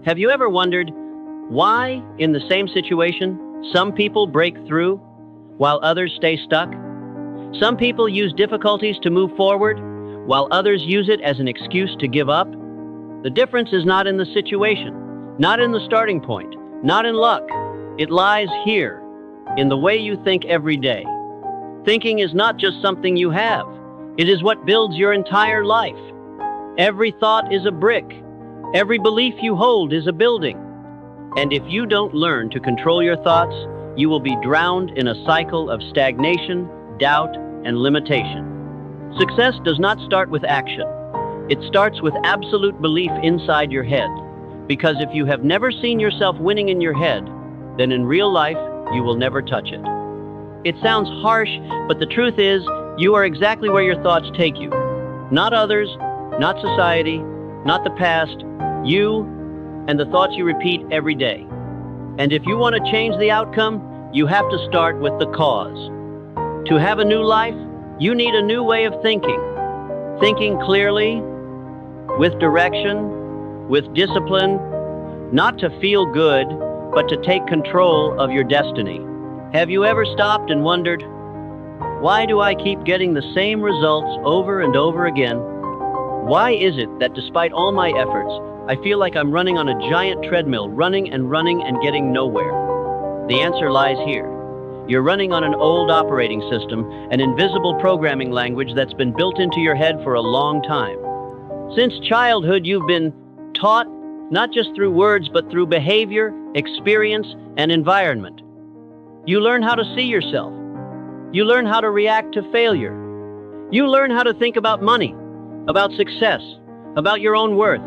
Have you ever wondered why, in the same situation, some people break through while others stay stuck? Some people use difficulties to move forward, while others use it as an excuse to give up. The difference is not in the situation, not in the starting point, not in luck. It lies here, in the way you think every day. Thinking is not just something you have. It is what builds your entire life. Every thought is a brick. Every belief you hold is a building. And if you don't learn to control your thoughts, you will be drowned in a cycle of stagnation, doubt, and limitation. Success does not start with action. It starts with absolute belief inside your head. Because if you have never seen yourself winning in your head, then in real life, you will never touch it. It sounds harsh, but the truth is, you are exactly where your thoughts take you. Not others, not society, not the past, you and the thoughts you repeat every day. And if you want to change the outcome, you have to start with the cause. To have a new life, you need a new way of thinking. Thinking clearly, with direction, with discipline, not to feel good, but to take control of your destiny. Have you ever stopped and wondered, why do I keep getting the same results over and over again? Why is it that despite all my efforts, I feel like I'm running on a giant treadmill, running and getting nowhere? The answer lies here. You're running on an old operating system, an invisible programming language that's been built into your head for a long time. Since childhood, you've been taught not just through words, but through behavior, experience, and environment. You learn how to see yourself. You learn how to react to failure. You learn how to think about money, about success, about your own worth.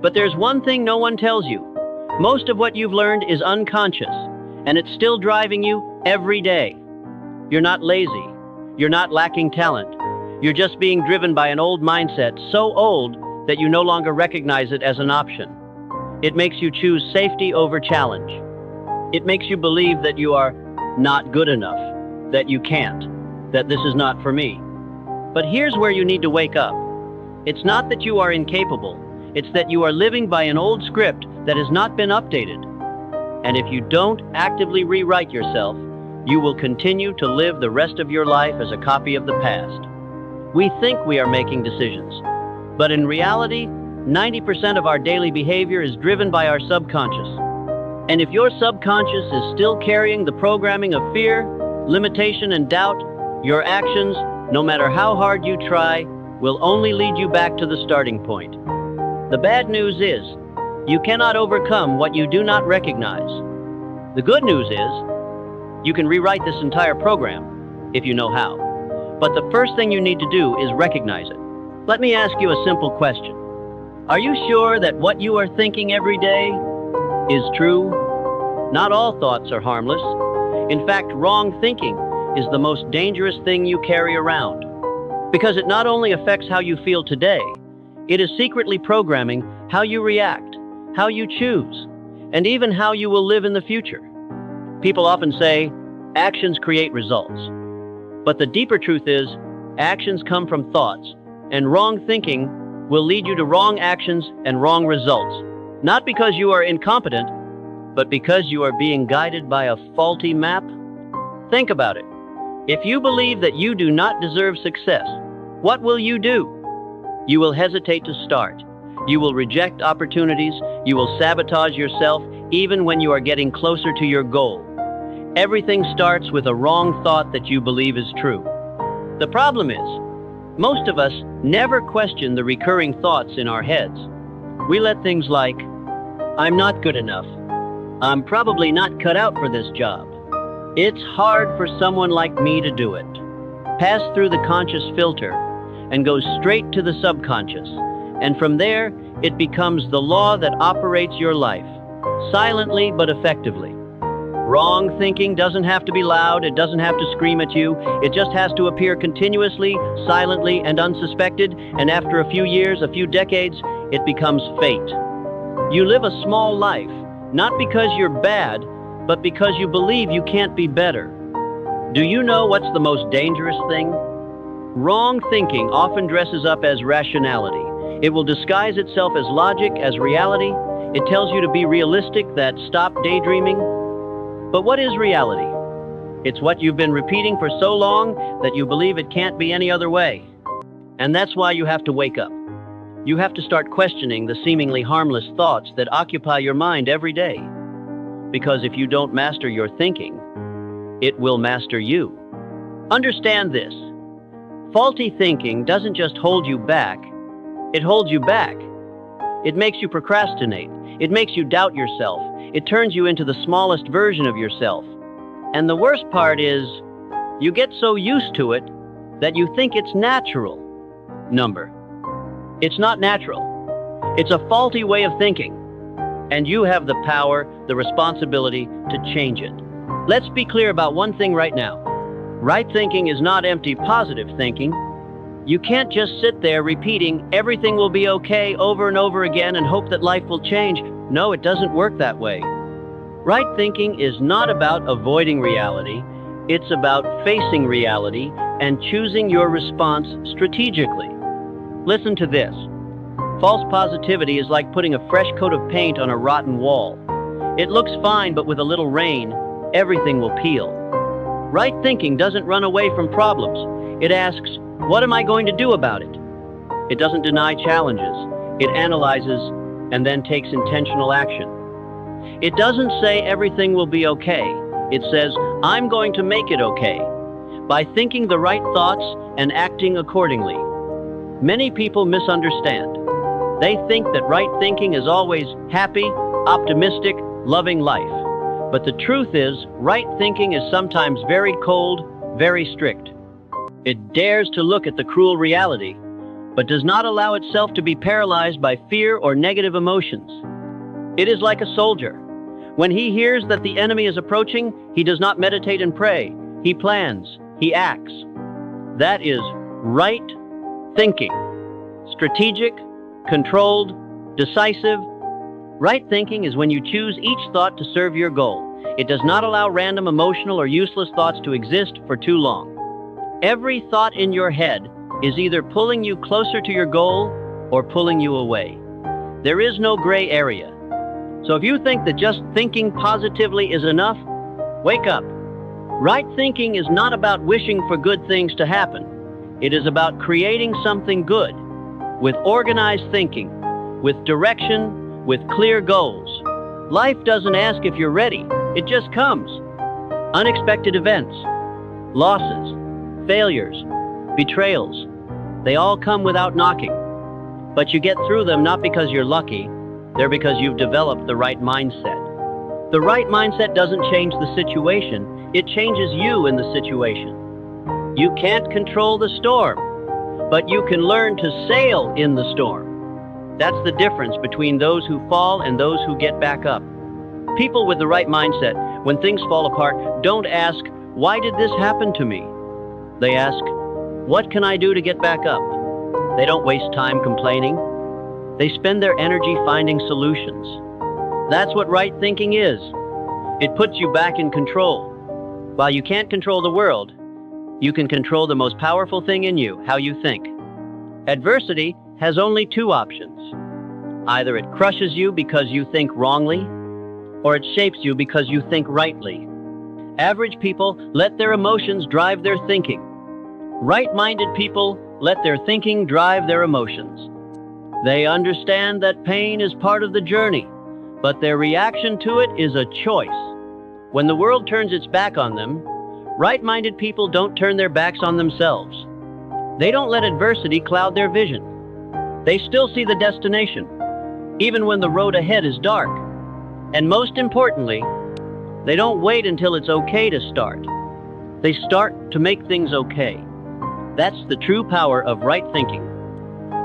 But there's one thing no one tells you. Most of what you've learned is unconscious, and it's still driving you every day. You're not lazy. You're not lacking talent. You're just being driven by an old mindset, so old that you no longer recognize it as an option. It makes you choose safety over challenge. It makes you believe that you are not good enough, that you can't, that this is not for me. But here's where you need to wake up. It's not that you are incapable. It's that you are living by an old script that has not been updated. And if you don't actively rewrite yourself, you will continue to live the rest of your life as a copy of the past. We think we are making decisions, but in reality, 90% of our daily behavior is driven by our subconscious. And if your subconscious is still carrying the programming of fear, limitation, and doubt, your actions, no matter how hard you try, will only lead you back to the starting point. The bad news is, you cannot overcome what you do not recognize. The good news is, you can rewrite this entire program if you know how. But the first thing you need to do is recognize it. Let me ask you a simple question. Are you sure that what you are thinking every day is true? Not all thoughts are harmless. In fact, wrong thinking is the most dangerous thing you carry around, because it not only affects how you feel today, it is secretly programming how you react, how you choose, and even how you will live in the future. People often say, actions create results. But the deeper truth is, actions come from thoughts, and wrong thinking will lead you to wrong actions and wrong results. Not because you are incompetent, but because you are being guided by a faulty map. Think about it. If you believe that you do not deserve success, what will you do? You will hesitate to start. You will reject opportunities. You will sabotage yourself even when you are getting closer to your goal. Everything starts with a wrong thought that you believe is true. The problem is, most of us never question the recurring thoughts in our heads. We let things like, I'm not good enough. I'm probably not cut out for this job. It's hard for someone like me to do it. Pass through the conscious filter and go straight to the subconscious. And from there, it becomes the law that operates your life, silently but effectively. Wrong thinking doesn't have to be loud, it doesn't have to scream at you, it just has to appear continuously, silently, and unsuspected, and after a few years, a few decades, it becomes fate. You live a small life, not because you're bad, but because you believe you can't be better. Do you know what's the most dangerous thing? Wrong thinking often dresses up as rationality. It will disguise itself as logic, as reality. It tells you to be realistic, that stop daydreaming. But what is reality? It's what you've been repeating for so long that you believe it can't be any other way. And that's why you have to wake up. You have to start questioning the seemingly harmless thoughts that occupy your mind every day. Because if you don't master your thinking, it will master you. Understand this. Faulty thinking doesn't just hold you back, it holds you back. It makes you procrastinate. It makes you doubt yourself. It turns you into the smallest version of yourself. And the worst part is, you get so used to it that you think it's natural. It's not natural. It's a faulty way of thinking. And you have the power, the responsibility to change it. Let's be clear about one thing right now. Right thinking is not empty positive thinking. You can't just sit there repeating everything will be okay over and over again and hope that life will change. No, it doesn't work that way. Right thinking is not about avoiding reality. It's about facing reality and choosing your response strategically. Listen to this. False positivity is like putting a fresh coat of paint on a rotten wall. It looks fine, but with a little rain, everything will peel. Right thinking doesn't run away from problems. It asks, what am I going to do about it? It doesn't deny challenges. It analyzes and then takes intentional action. It doesn't say everything will be okay. It says, I'm going to make it okay, by thinking the right thoughts and acting accordingly. Many people misunderstand. They think that right thinking is always happy, optimistic, loving life. But the truth is, right thinking is sometimes very cold, very strict. It dares to look at the cruel reality, but does not allow itself to be paralyzed by fear or negative emotions. It is like a soldier. When he hears that the enemy is approaching, he does not meditate and pray. He plans, he acts. That is right thinking. Strategic, controlled, decisive. Right thinking is when you choose each thought to serve your goal. It does not allow random emotional or useless thoughts to exist for too long. Every thought in your head is either pulling you closer to your goal or pulling you away. There is no gray area. So if you think that just thinking positively is enough, wake up. Right thinking is not about wishing for good things to happen. It is about creating something good, with organized thinking, with direction, with clear goals. Life doesn't ask if you're ready, it just comes. Unexpected events, losses, failures, betrayals, they all come without knocking. But you get through them not because you're lucky, they're because you've developed the right mindset. The right mindset doesn't change the situation, it changes you in the situation. You can't control the storm, but you can learn to sail in the storm. That's the difference between those who fall and those who get back up. People with the right mindset, when things fall apart, don't ask, why did this happen to me? They ask, what can I do to get back up? They don't waste time complaining. They spend their energy finding solutions. That's what right thinking is. It puts you back in control. While you can't control the world, you can control the most powerful thing in you, how you think. Adversity has only two options. Either it crushes you because you think wrongly, or it shapes you because you think rightly. Average people let their emotions drive their thinking. Right-minded people let their thinking drive their emotions. They understand that pain is part of the journey, but their reaction to it is a choice. When the world turns its back on them, right-minded people don't turn their backs on themselves. They don't let adversity cloud their vision. They still see the destination, even when the road ahead is dark. And most importantly, they don't wait until it's okay to start. They start to make things okay. That's the true power of right thinking.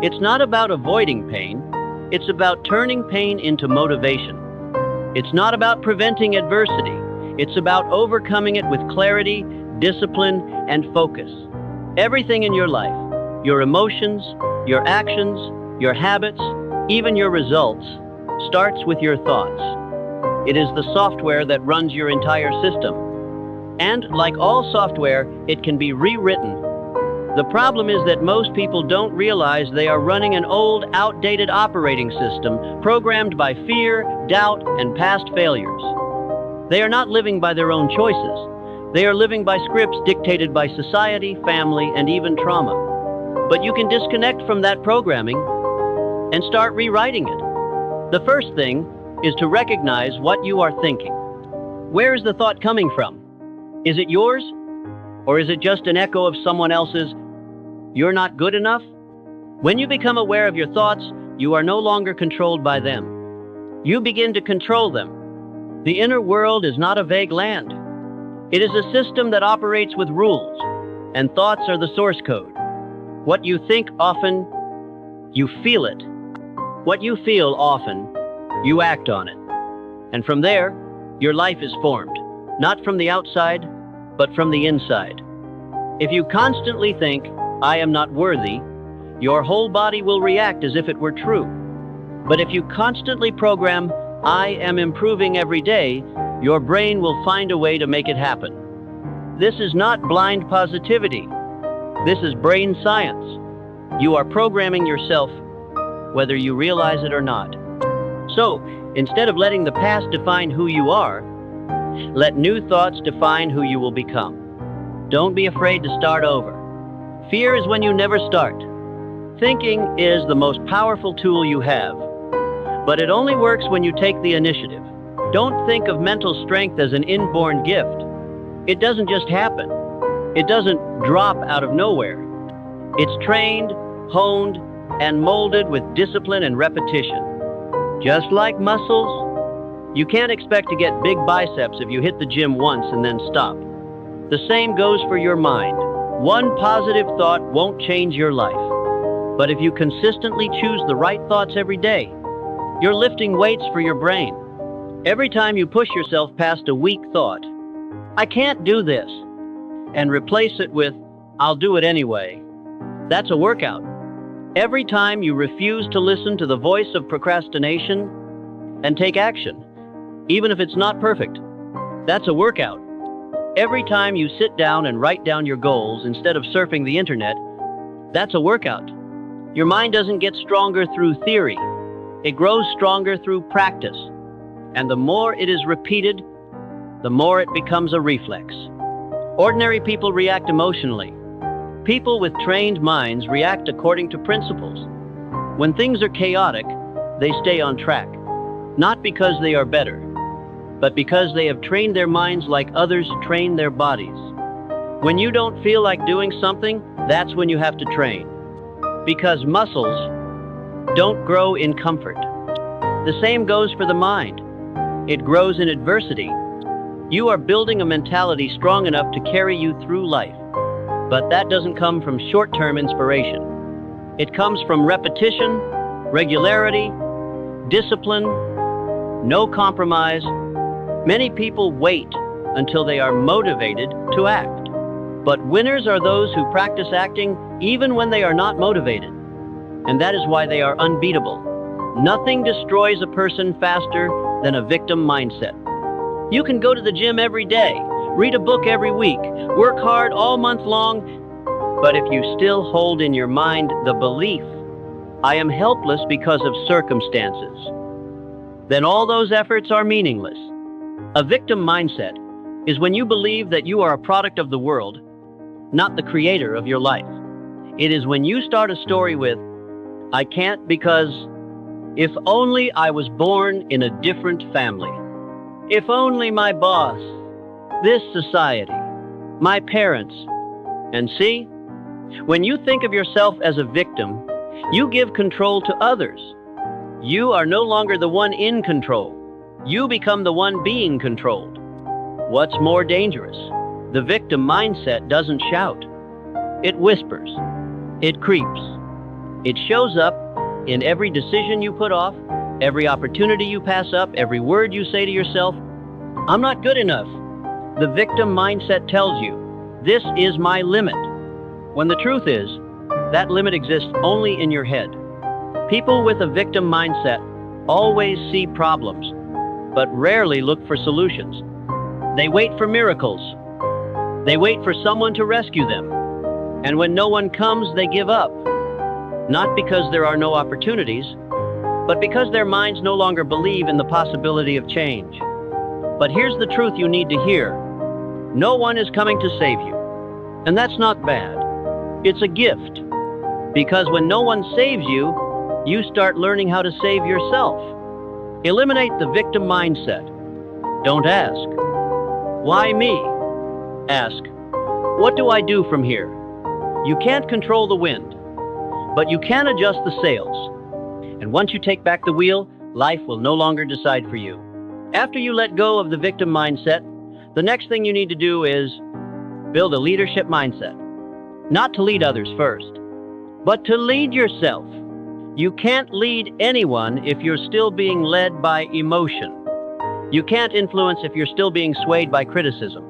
It's not about avoiding pain, it's about turning pain into motivation. It's not about preventing adversity, it's about overcoming it with clarity, discipline, and focus. Everything in your life, your emotions, your actions, your habits, even your results, starts with your thoughts. It is the software that runs your entire system. And like all software, it can be rewritten. The problem is that most people don't realize they are running an old, outdated operating system programmed by fear, doubt, and past failures. They are not living by their own choices. They are living by scripts dictated by society, family, and even trauma. But you can disconnect from that programming and start rewriting it. The first thing is to recognize what you are thinking. Where is the thought coming from? Is it yours? Or is it just an echo of someone else's, "You're not good enough"? When you become aware of your thoughts, you are no longer controlled by them. You begin to control them. The inner world is not a vague land. It is a system that operates with rules, and thoughts are the source code. What you think often, you feel it. What you feel often, you act on it. And from there, your life is formed, not from the outside, but from the inside. If you constantly think, "I am not worthy," your whole body will react as if it were true. But if you constantly program, "I am improving every day," your brain will find a way to make it happen. This is not blind positivity. This is brain science. You are programming yourself, whether you realize it or not. So, instead of letting the past define who you are, let new thoughts define who you will become. Don't be afraid to start over. Fear is when you never start. Thinking is the most powerful tool you have, but it only works when you take the initiative. Don't think of mental strength as an inborn gift. It doesn't just happen. It doesn't drop out of nowhere. It's trained, honed, and molded with discipline and repetition. Just like muscles, you can't expect to get big biceps if you hit the gym once and then stop. The same goes for your mind. One positive thought won't change your life. But if you consistently choose the right thoughts every day, you're lifting weights for your brain. Every time you push yourself past a weak thought, "I can't do this," and replace it with, "I'll do it anyway," that's a workout. Every time you refuse to listen to the voice of procrastination and take action, even if it's not perfect, that's a workout. Every time you sit down and write down your goals instead of surfing the internet, that's a workout. Your mind doesn't get stronger through theory. It grows stronger through practice. And the more it is repeated, the more it becomes a reflex. Ordinary people react emotionally. People with trained minds react according to principles. When things are chaotic, they stay on track. Not because they are better, but because they have trained their minds like others train their bodies. When you don't feel like doing something, that's when you have to train. Because muscles don't grow in comfort. The same goes for the mind. It grows in adversity. You are building a mentality strong enough to carry you through life. But that doesn't come from short-term inspiration. It comes from repetition, regularity, discipline, no compromise. Many people wait until they are motivated to act. But winners are those who practice acting even when they are not motivated. And that is why they are unbeatable. Nothing destroys a person faster than a victim mindset. You can go to the gym every day, read a book every week, work hard all month long, but if you still hold in your mind the belief, "I am helpless because of circumstances," then all those efforts are meaningless. A victim mindset is when you believe that you are a product of the world, not the creator of your life. It is when you start a story with, "I can't because if only I was born in a different family. If only my boss, this society, my parents." And see, when you think of yourself as a victim, you give control to others. You are no longer the one in control. You become the one being controlled. What's more dangerous? The victim mindset doesn't shout. It whispers. It creeps. It shows up in every decision you put off, every opportunity you pass up, every word you say to yourself, "I'm not good enough." The victim mindset tells you, "This is my limit," when the truth is, that limit exists only in your head. People with a victim mindset always see problems, but rarely look for solutions. They wait for miracles. They wait for someone to rescue them. And when no one comes, they give up. Not because there are no opportunities, but because their minds no longer believe in the possibility of change. But here's the truth you need to hear. No one is coming to save you. And that's not bad. It's a gift. Because when no one saves you, you start learning how to save yourself. Eliminate the victim mindset. Don't ask, why me? Ask, what do I do from here? You can't control the wind, but you can adjust the sails. And once you take back the wheel, life will no longer decide for you. After you let go of the victim mindset, the next thing you need to do is build a leadership mindset. Not to lead others first, but to lead yourself. You can't lead anyone if you're still being led by emotion. You can't influence if you're still being swayed by criticism.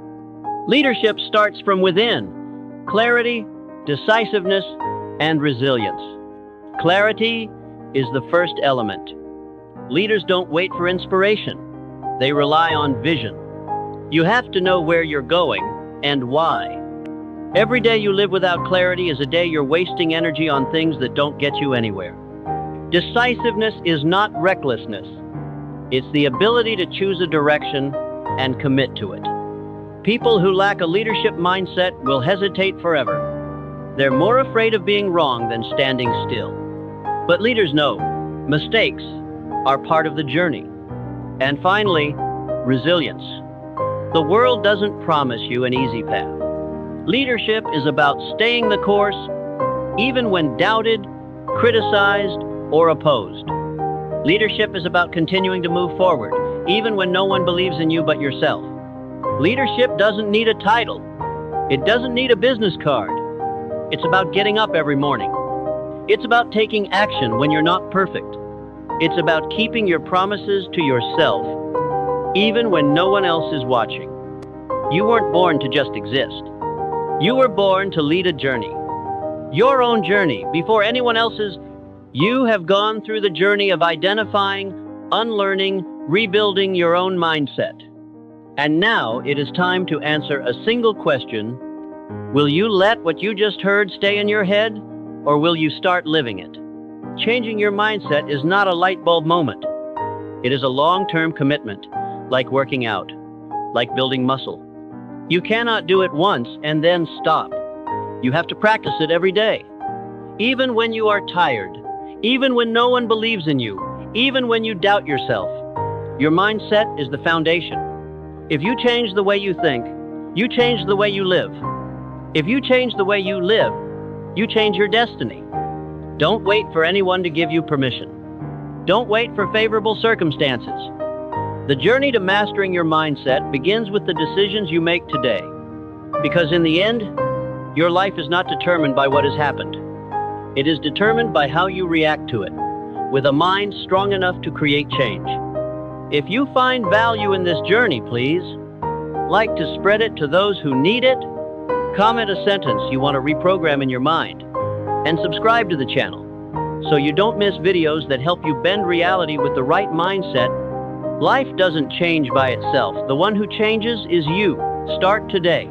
Leadership starts from within. Clarity, decisiveness, and resilience. Clarity is the first element. Leaders don't wait for inspiration. They rely on vision. You have to know where you're going and why. Every day you live without clarity is a day you're wasting energy on things that don't get you anywhere. Decisiveness is not recklessness. It's the ability to choose a direction and commit to it. People who lack a leadership mindset will hesitate forever. They're more afraid of being wrong than standing still. But leaders know mistakes are part of the journey. And finally, resilience. The world doesn't promise you an easy path. Leadership is about staying the course, even when doubted, criticized, or opposed. Leadership is about continuing to move forward, even when no one believes in you but yourself. Leadership doesn't need a title. It doesn't need a business card. It's about getting up every morning. It's about taking action when you're not perfect. It's about keeping your promises to yourself, even when no one else is watching. You weren't born to just exist. You were born to lead a journey. Your own journey, before anyone else's. You have gone through the journey of identifying, unlearning, rebuilding your own mindset. And now it is time to answer a single question. Will you let what you just heard stay in your head, or will you start living it? Changing your mindset is not a light bulb moment. It is a long-term commitment, like working out, like building muscle. You cannot do it once and then stop. You have to practice it every day. Even when you are tired, even when no one believes in you, even when you doubt yourself, your mindset is the foundation. If you change the way you think, you change the way you live. If you change the way you live, you change your destiny. Don't wait for anyone to give you permission. Don't wait for favorable circumstances. The journey to mastering your mindset begins with the decisions you make today. Because in the end, your life is not determined by what has happened. It is determined by how you react to it, with a mind strong enough to create change. If you find value in this journey, please like to spread it to those who need it, comment a sentence you want to reprogram in your mind, and subscribe to the channel so you don't miss videos that help you bend reality with the right mindset. Life doesn't change by itself. The one who changes is you. Start today.